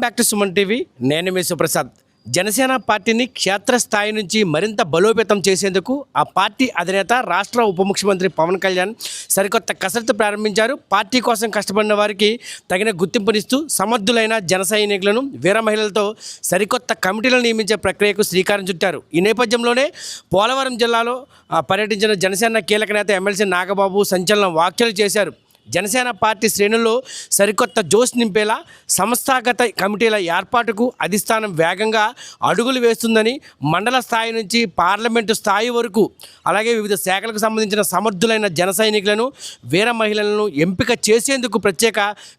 Back to Suman TV. నేను మీ సుప్రసాద్. జనసేన పార్టీని క్షేత్రస్థాయి నుంచి మరింత బలోపేతం చేసేందుకు ఆ పార్టీ అధినేత రాష్ట్ర ఉప ముఖ్యమంత్రి పవన్ కళ్యాణ్ సరికొత్త కసరత్తు ప్రారంభించారు. పార్టీ కోసం కష్టపడిన వారికి తగిన గుర్తింపునిస్తూ సమర్థులైన జన సైనికులను వీర మహిళలతో సరికొత్త కమిటీలను నియమించే ప్రక్రియకు శ్రీకారం చుట్టారు. ఈ నేపథ్యంలోనే పోలవరం జిల్లాలో పర్యటించిన జనసేన కీలక నేత ఎమ్మెల్సీ నాగబాబు సంచలన వ్యాఖ్యలు చేశారు. జనసేన పార్టీ శ్రేణుల్లో సరికొత్త జోష్ నింపేలా సంస్థాగత కమిటీల ఏర్పాటుకు అధిష్టానం వేగంగా అడుగులు వేస్తుందని, మండల స్థాయి నుంచి పార్లమెంటు స్థాయి వరకు అలాగే వివిధ శాఖలకు సంబంధించిన సమర్థులైన జన సైనికులను వీర మహిళలను ఎంపిక చేసేందుకు ప్రత్యేక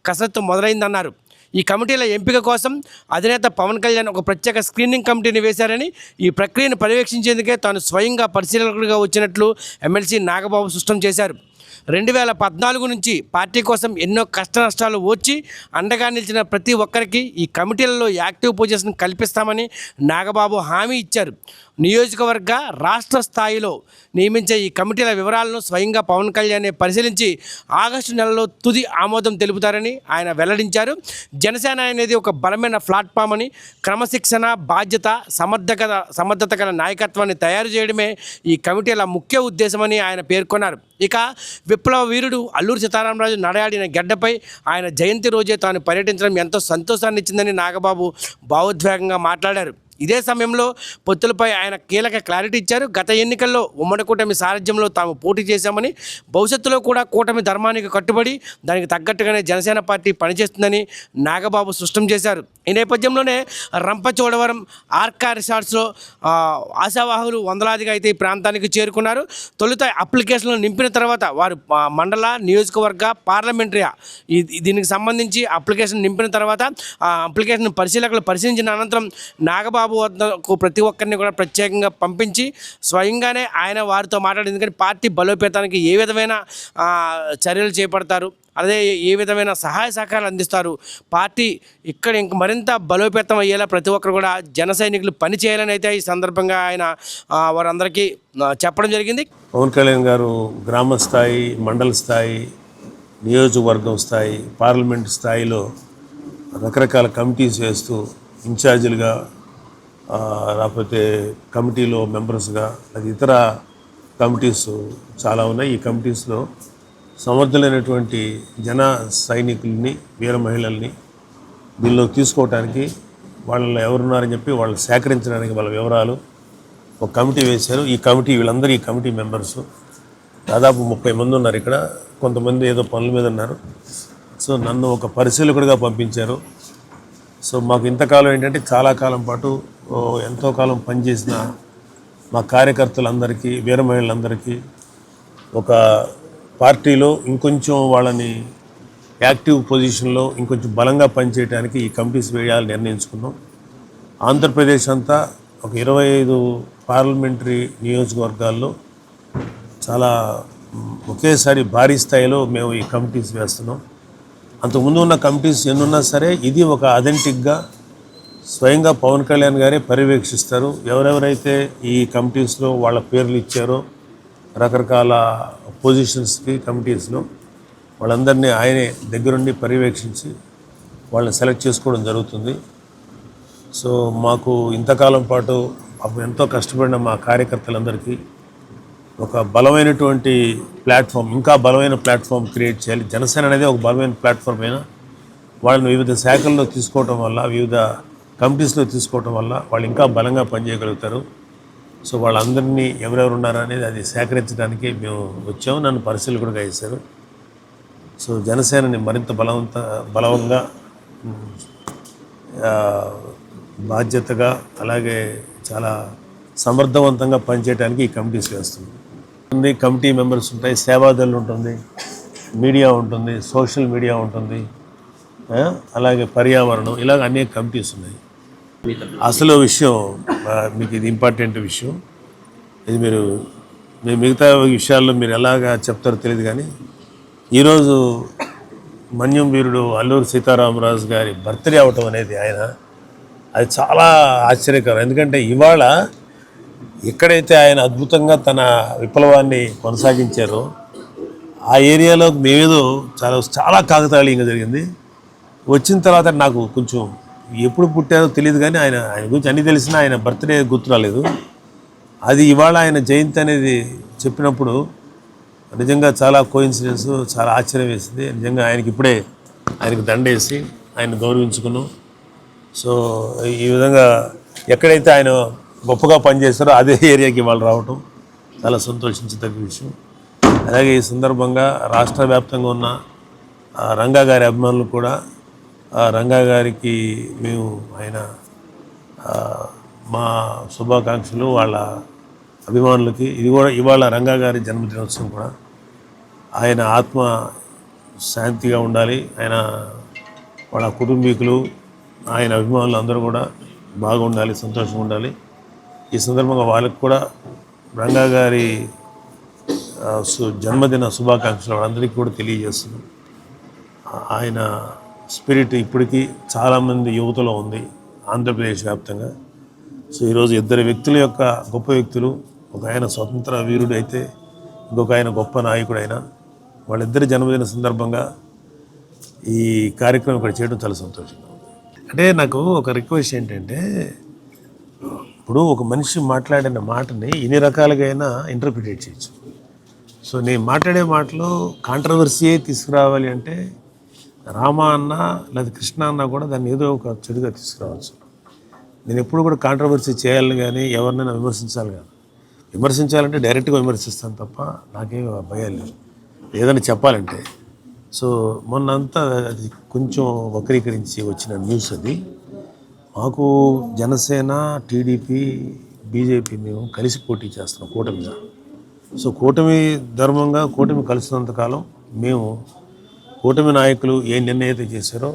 కసరత్తు మొదలైందన్నారు. ఈ కమిటీల ఎంపిక కోసం అధినేత పవన్ కళ్యాణ్ ఒక ప్రత్యేక స్క్రీనింగ్ కమిటీని వేశారని, ఈ ప్రక్రియను పర్యవేక్షించేందుకే తాను స్వయంగా పరిశీలకుడిగా వచ్చినట్లు ఎమ్మెల్సీ నాగబాబు స్పష్టం చేశారు. 2014 నుంచి పార్టీ కోసం ఎన్నో కష్ట నష్టాలు వచ్చి అండగా నిలిచిన ప్రతి ఒక్కరికి ఈ కమిటీలలో యాక్టివ్ పొజిషన్ కల్పిస్తామని నాగబాబు హామీ ఇచ్చారు. నియోజకవర్గ రాష్ట్ర స్థాయిలో నియమించే ఈ కమిటీల వివరాలను స్వయంగా పవన్ కళ్యాణ్ పరిశీలించి ఆగస్టు నెలలో తుది ఆమోదం తెలుపుతారని ఆయన వెల్లడించారు. జనసేన అనేది ఒక బలమైన ప్లాట్ఫామ్ అని, క్రమశిక్షణ, బాధ్యత, సమర్థత గల నాయకత్వాన్ని తయారు చేయడమే ఈ కమిటీల ముఖ్య ఉద్దేశమని ఆయన పేర్కొన్నారు. ఇక విప్లవ వీరుడు అల్లూరి సీతారామరాజు నడయాడిన గడ్డపై ఆయన జయంతి రోజే తాను పర్యటించడం ఎంతో సంతోషాన్ని ఇచ్చిందని నాగబాబు భావోద్వేగంగా మాట్లాడారు. ఇదే సమయంలో పొత్తులపై ఆయన కీలక క్లారిటీ ఇచ్చారు. గత ఎన్నికల్లో ఉమ్మడి కూటమి సారథ్యంలో తాము పోటీ చేశామని, భవిష్యత్తులో కూడా కూటమి ధర్మానికి కట్టుబడి దానికి తగ్గట్టుగానే జనసేన పార్టీ పనిచేస్తుందని నాగబాబు స్పష్టం చేశారు. ఈ నేపథ్యంలోనే రంపచోడవరం ఆర్కా రిసార్ట్స్లో ఆశావాహులు వందలాదిగా అయితే ఈ ప్రాంతానికి చేరుకున్నారు. తొలుత అప్లికేషన్లు నింపిన తర్వాత వారు మండల, నియోజకవర్గ, పార్లమెంటరీ దీనికి సంబంధించి అప్లికేషన్ నింపిన తర్వాత ఆ అప్లికేషన్ పరిశీలకులు పరిశీలించిన అనంతరం నాగబాబు వద్దకు ప్రతి ఒక్కరిని కూడా ప్రత్యేకంగా పంపించి స్వయంగానే ఆయన వారితో మాట్లాడి, ఎందుకంటే పార్టీ బలోపేతానికి ఏ విధమైన చర్యలు చేపడతారు, అదే ఏ విధమైన సహాయ సహకారాలు అందిస్తారు, పార్టీ ఇక్కడ ఇంక మరింత బలోపేతం అయ్యేలా ప్రతి ఒక్కరు కూడా జన సైనికులు పని చేయాలని అయితే ఈ సందర్భంగా ఆయన వారందరికీ చెప్పడం జరిగింది. పవన్ కళ్యాణ్ గారు గ్రామ స్థాయి, మండల స్థాయి, నియోజకవర్గం స్థాయి, పార్లమెంట్ స్థాయిలో రకరకాల కమిటీస్ వేస్తూ ఇన్ఛార్జీలుగా, లేకపోతే కమిటీలో మెంబర్స్గా, అది ఇతర కమిటీస్ చాలా ఉన్నాయి. ఈ కమిటీస్లో సమర్థులైనటువంటి జన సైనికుల్ని, వీర మహిళల్ని దీనిలో తీసుకోవడానికి, వాళ్ళలో ఎవరున్నారని చెప్పి వాళ్ళు సేకరించడానికి వాళ్ళ వివరాలు ఒక కమిటీ వేశారు. ఈ కమిటీ మెంబర్స్ దాదాపు 30 మంది ఉన్నారు ఇక్కడ. కొంతమంది ఏదో పనుల మీద ఉన్నారు. సో నన్ను ఒక పరిశీలకుడిగా పంపించారు. సో మాకు ఇంతకాలం ఏంటంటే చాలా కాలం పాటు ఎంతో కాలం పనిచేసిన మా కార్యకర్తలందరికీ, వీర మహిళలందరికీ ఒక పార్టీలో ఇంకొంచెం వాళ్ళని యాక్టివ్ పొజిషన్లో ఇంకొంచెం బలంగా పనిచేయడానికి ఈ కమిటీస్ వేయాలని నిర్ణయించుకున్నాం. ఆంధ్రప్రదేశ్ అంతా ఒక 25 పార్లమెంటరీ నియోజకవర్గాల్లో చాలా ఒకేసారి భారీ స్థాయిలో మేము ఈ కమిటీస్ వేస్తున్నాం. అంతకుముందు ఉన్న కమిటీస్ ఎన్నున్నా సరే ఇది ఒక అథెంటిక్గా స్వయంగా పవన్ కళ్యాణ్ గారే పర్యవేక్షిస్తారు. ఎవరెవరైతే ఈ కమిటీస్లో వాళ్ళ పేర్లు ఇచ్చారో రకరకాల పొజిషన్స్కి కమిటీస్లో, వాళ్ళందరినీ ఆయనే దగ్గరుండి పర్యవేక్షించి వాళ్ళని సెలెక్ట్ చేసుకోవడం జరుగుతుంది. సో మాకు ఇంతకాలం పాటు ఎంతో కష్టపడిన మా కార్యకర్తలందరికీ ఒక బలమైనటువంటి ప్లాట్ఫామ్, ఇంకా బలమైన ప్లాట్ఫామ్ క్రియేట్ చేయాలి. జనసేన అనేది ఒక బలమైన ప్లాట్ఫామ్ అయినా వాళ్ళని వివిధ శాఖల్లో తీసుకోవటం వల్ల, వివిధ కమిటీస్లో తీసుకోవటం వల్ల వాళ్ళు ఇంకా బలంగా పనిచేయగలుగుతారు. సో వాళ్ళందరినీ ఎవరెవరు ఉన్నారో అనేది అది సేకరించడానికి మేము వచ్చాము. నన్ను పరిశీలకుడిగా వేశారు. సో జనసేనని మరింత బలంగా, బాధ్యతగా, అలాగే చాలా సమర్థవంతంగా పనిచేయడానికి ఈ కమిటీస్ వేస్తుంది. కమిటీ మెంబర్స్ ఉంటాయి, సేవాదళం ఉంటుంది, మీడియా ఉంటుంది, సోషల్ మీడియా ఉంటుంది, అలాగే పర్యావరణం, ఇలాగ అనేక కమిటీస్ ఉన్నాయి. అసలు విషయం మీకు ఇది ఇంపార్టెంట్ విషయం. ఇది మీరు మిగతా విషయాల్లో మీరు ఎలాగా చెప్తారో తెలియదు, కానీ ఈరోజు మన్యం వీరుడు అల్లూరి సీతారామరాజు గారి బర్త్డే అవటం అనేది అది చాలా ఆశ్చర్యకరం. ఎందుకంటే ఇవాళ ఎక్కడైతే ఆయన అద్భుతంగా తన విప్లవాన్ని కొనసాగించారో ఆ ఏరియాలో మేమేదో చాలా కాకతాళీయంగా జరిగింది. వచ్చిన తర్వాత నాకు కొంచెం ఎప్పుడు పుట్టారో తెలియదు కానీ ఆయన గురించి అన్నీ తెలిసినా ఆయన బర్త్డే గుర్తు రాలేదు. అది ఇవాళ ఆయన జయంతి అనేది చెప్పినప్పుడు నిజంగా చాలా కోఇన్సిడెన్స్, చాలా ఆశ్చర్యం వేసింది. నిజంగా ఆయనకి దండేసి ఆయన గౌరవించుకున్నాం. సో ఈ విధంగా ఎక్కడైతే ఆయన గొప్పగా పనిచేస్తారో అదే ఏరియాకి వాళ్ళు రావటం చాలా సంతోషించదగ్గ విషయం. అలాగే ఈ సందర్భంగా రాష్ట్ర వ్యాప్తంగా ఉన్న రంగా గారి అభిమానులు కూడా రంగా గారికి మేము మా శుభాకాంక్షలు వాళ్ళ అభిమానులకి. ఇది కూడా ఇవాళ రంగా గారి జన్మదినోత్సవం కూడా. ఆయన ఆత్మ శాంతిగా ఉండాలి, వాళ్ళ కుటుంబీకులు ఆయన అభిమానులు అందరూ కూడా బాగుండాలి, సంతోషంగా ఉండాలి. ఈ సందర్భంగా వాళ్ళకి కూడా రంగా గారి జన్మదిన శుభాకాంక్షలు వాళ్ళందరికీ కూడా తెలియజేస్తున్నాం. ఆయన స్పిరిట్ ఇప్పటికీ చాలామంది యువతలో ఉంది ఆంధ్రప్రదేశ్ వ్యాప్తంగా. సో ఈరోజు ఇద్దరు వ్యక్తుల యొక్క గొప్ప వ్యక్తులు, ఒక ఆయన స్వతంత్ర వీరుడు అయితే ఇంకొక ఆయన గొప్ప నాయకుడు. అయినా వాళ్ళిద్దరి జన్మదిన సందర్భంగా ఈ కార్యక్రమం ఇక్కడ చేయడం చాలా సంతోషంగా ఉంది. అంటే నాకు ఒక రిక్వెస్ట్ ఏంటంటే, ఇప్పుడు ఒక మనిషి మాట్లాడిన మాటని ఎన్ని రకాలుగా అయినా ఇంటర్ప్రిటేట్ చేయొచ్చు. సో నేను మాట్లాడే మాటలు కాంట్రవర్సీయే తీసుకురావాలి అంటే రామ అన్న లేదా కృష్ణ అన్న కూడా దాన్ని ఏదో ఒక చెడుగా తీసుకురావచ్చు. నేను ఎప్పుడు కూడా కాంట్రవర్సీ చేయాలని కానీ ఎవరినైనా విమర్శించాలి కానీ, విమర్శించాలంటే డైరెక్ట్గా విమర్శిస్తాను తప్ప నాకేం భయాలు లేవు ఏదైనా చెప్పాలంటే. సో మొన్నంతా అది కొంచెం వక్రీకరించి వచ్చిన న్యూస్ అది. మాకు జనసేన, టీడీపీ, బీజేపీ మేము కలిసి పోటీ చేస్తున్నాం కూటమిగా. సో కూటమి ధర్మంగా కూటమి కలిసినంతకాలం మేము కూటమి నాయకులు ఏ నిర్ణయం అయితే చేశారో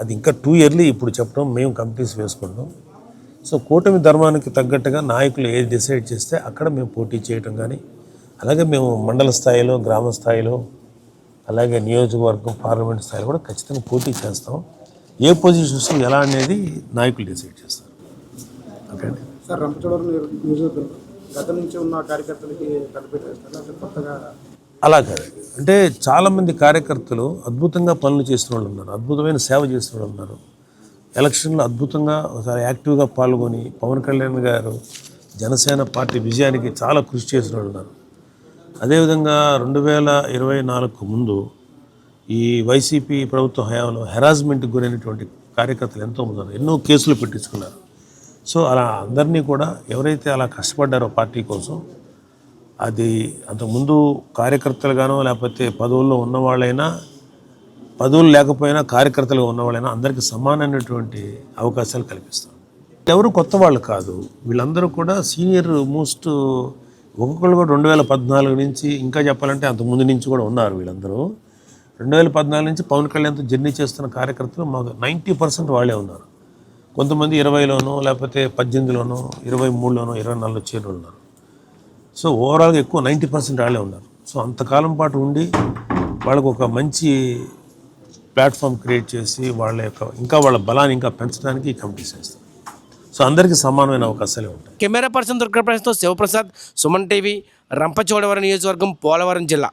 అది ఇంకా 2 ఇయర్లీ ఇప్పుడు చెప్పడం మేము కమిటీస్ వేసుకుంటాం. సో కూటమి ధర్మానికి తగ్గట్టుగా నాయకులు ఏది డిసైడ్ చేస్తే అక్కడ మేము పోటీ చేయటం కానీ, అలాగే మేము మండల స్థాయిలో, గ్రామ స్థాయిలో, అలాగే నియోజకవర్గం, పార్లమెంట్ స్థాయిలో కూడా ఖచ్చితంగా పోటీ చేస్తాం. ఏ పొజిషన్స్ ఎలా అనేది నాయకులు డిసైడ్ చేస్తారు. ఓకే అండి. సార్, రంపచోడవరం నియోజకవర్గం గత నుంచి ఉన్న కార్యకర్తలకి కలిపెట్టేస్తారు కొత్తగా అలా కాదు. అంటే చాలామంది కార్యకర్తలు అద్భుతంగా పనులు చేసిన వాళ్ళు ఉన్నారు, అద్భుతమైన సేవ చేసిన వాళ్ళు ఉన్నారు. ఎలక్షన్లో అద్భుతంగా ఒకసారి యాక్టివ్గా పాల్గొని పవన్ కళ్యాణ్ గారు జనసేన పార్టీ విజయానికి చాలా కృషి చేసిన వాళ్ళు ఉన్నారు. అదేవిధంగా 2024 ముందు ఈ వైసీపీ ప్రభుత్వ హయాంలో హెరాస్మెంట్కి గురైనటువంటి కార్యకర్తలు ఎంతోమంది ఉన్నారు, ఎన్నో కేసులు పెట్టించుకున్నారు. సో అలా అందరినీ కూడా ఎవరైతే అలా కష్టపడ్డారో పార్టీ కోసం, అది అంతకుముందు కార్యకర్తలుగానో లేకపోతే పదవుల్లో ఉన్నవాళ్ళైనా, పదవులు లేకపోయినా కార్యకర్తలుగా ఉన్నవాళ్ళైనా అందరికీ సమానమైనటువంటి అవకాశాలు కల్పిస్తాం. ఎవరు కొత్త వాళ్ళు కాదు, వీళ్ళందరూ కూడా సీనియర్ మోస్ట్. ఒక్కొక్కరు కూడా 2014 నుంచి, ఇంకా చెప్పాలంటే అంతకుముందు నుంచి కూడా ఉన్నారు వీళ్ళందరూ. 2014 నుంచి పవన్ కళ్యాణ్తో జర్నీ చేస్తున్న కార్యకర్తలు మాకు 90% వాళ్ళే ఉన్నారు. కొంతమంది 20లోనో లేకపోతే 18లోనో 23లోనో 24లో చేరిన ఉన్నారు. సో ఓవరాల్గా ఎక్కువ 90% వాళ్ళే ఉన్నారు. సో అంతకాలం పాటు ఉండి వాళ్ళకు ఒక మంచి ప్లాట్ఫామ్ క్రియేట్ చేసి వాళ్ళ బలాన్ని ఇంకా పెంచడానికి ఈ కమిటీస్ చేస్తారు. సో అందరికీ సమానమైన అవకాశాలే ఉంటాయి. కెమెరా పర్సన్ దుర్గప్రసాద్తో శివప్రసాద్, సుమన్ టీవీ, రంపచోడవరం నియోజకవర్గం, పోలవరం జిల్లా.